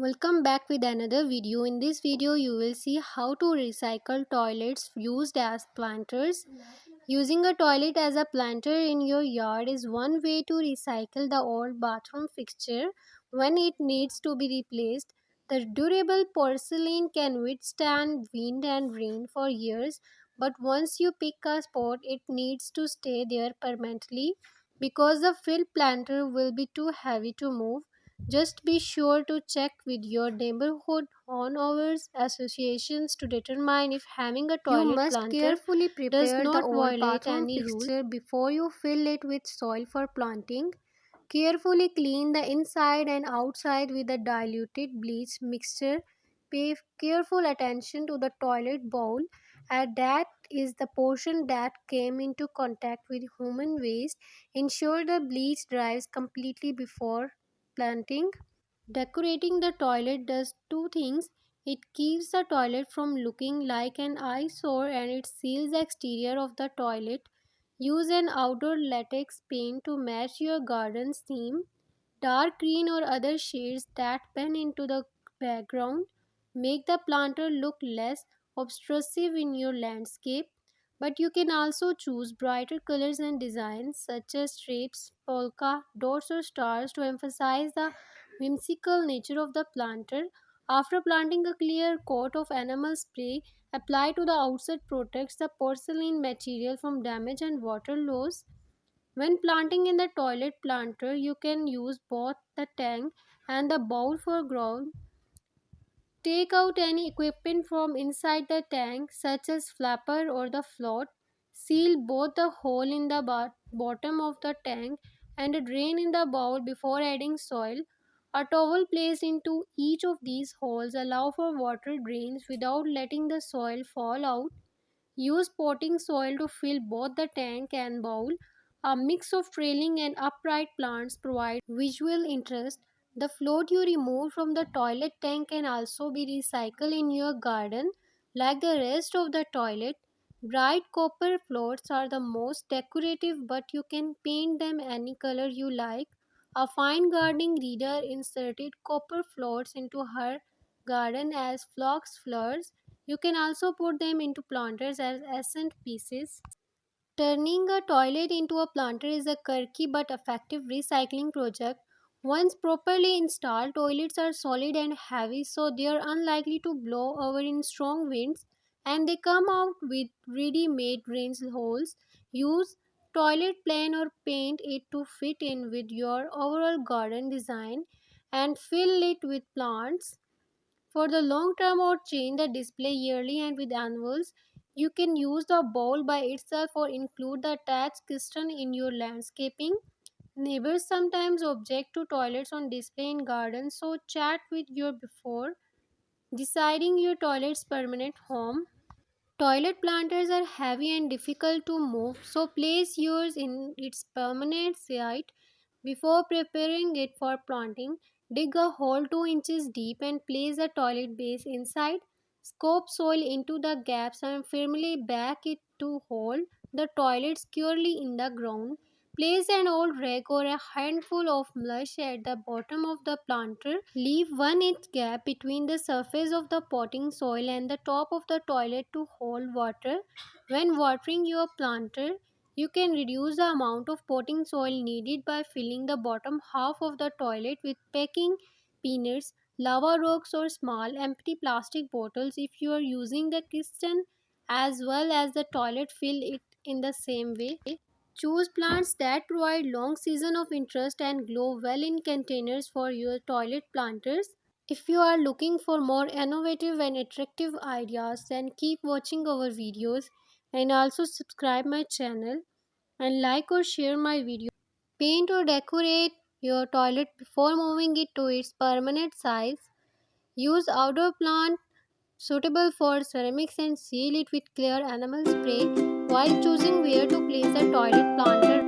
Welcome back with another video. In this video you will see how to recycle toilets used as planters. Using a toilet as a planter in your yard is one way to recycle the old bathroom fixture when it needs to be replaced. The durable porcelain can withstand wind and rain for years, but once you pick a spot it needs to stay there permanently because the filled planter will be too heavy to move. Just be sure to check with your neighborhood homeowners associations to determine if having a You toilet must planter carefully does prepare the not old violate bathroom any rule. fixture before you fill it with soil for planting. Carefully clean the inside and outside with a diluted bleach mixture. Pay careful attention to the toilet bowl, as that is the portion that came into contact with human waste. Ensure the bleach dries completely before planting. Decorating the toilet does two things. It keeps the toilet from looking like an eyesore and it seals the exterior of the toilet. Use an outdoor latex paint to match your garden's theme. Dark green or other shades that blend into the background make the planter look less obtrusive in your landscape. But you can also choose brighter colors and designs such as stripes, polka, dots, or stars to emphasize the whimsical nature of the planter. After planting, a clear coat of enamel spray applied to the outside protects the porcelain material from damage and water loss. When planting in the toilet planter, you can use both the tank and the bowl for ground. Take out any equipment from inside the tank, such as flapper or the float. Seal both the hole in the bottom of the tank and a drain in the bowl before adding soil. A towel placed into each of these holes allow for water drains without letting the soil fall out. Use potting soil to fill both the tank and bowl. A mix of trailing and upright plants provide visual interest. The float you remove from the toilet tank can also be recycled in your garden. Like the rest of the toilet, bright copper floats are the most decorative, but you can paint them any color you like. A fine gardening reader inserted copper floats into her garden as phlox flowers. You can also put them into planters as accent pieces. Turning a toilet into a planter is a quirky but effective recycling project. Once properly installed, toilets are solid and heavy, so they are unlikely to blow over in strong winds, and they come out with ready-made drain holes. Use toilet plan or paint it to fit in with your overall garden design and fill it with plants. For the long term or change the display yearly and with annuals, you can use the bowl by itself or include the attached cistern in your landscaping. Neighbors sometimes object to toilets on display in gardens, so chat with your before deciding your toilet's permanent home. Toilet planters are heavy and difficult to move, so place yours in its permanent site before preparing it for planting. Dig a hole 2 inches deep and place the toilet base inside. Scoop soil into the gaps and firmly back it to hold the toilet securely in the ground. Place an old rag or a handful of mulch at the bottom of the planter. Leave 1 inch gap between the surface of the potting soil and the top of the toilet to hold water. When watering your planter, you can reduce the amount of potting soil needed by filling the bottom half of the toilet with packing peanuts, lava rocks, or small empty plastic bottles. If you are using the kitchen as well as the toilet, fill it in the same way. Choose plants that provide long season of interest and grow well in containers for your toilet planters. If you are looking for more innovative and attractive ideas, then keep watching our videos and also subscribe my channel and like or share my video. Paint or decorate your toilet before moving it to its permanent size. Use outdoor plant suitable for ceramics and seal it with clear enamel spray while choosing where to place the toilet planter.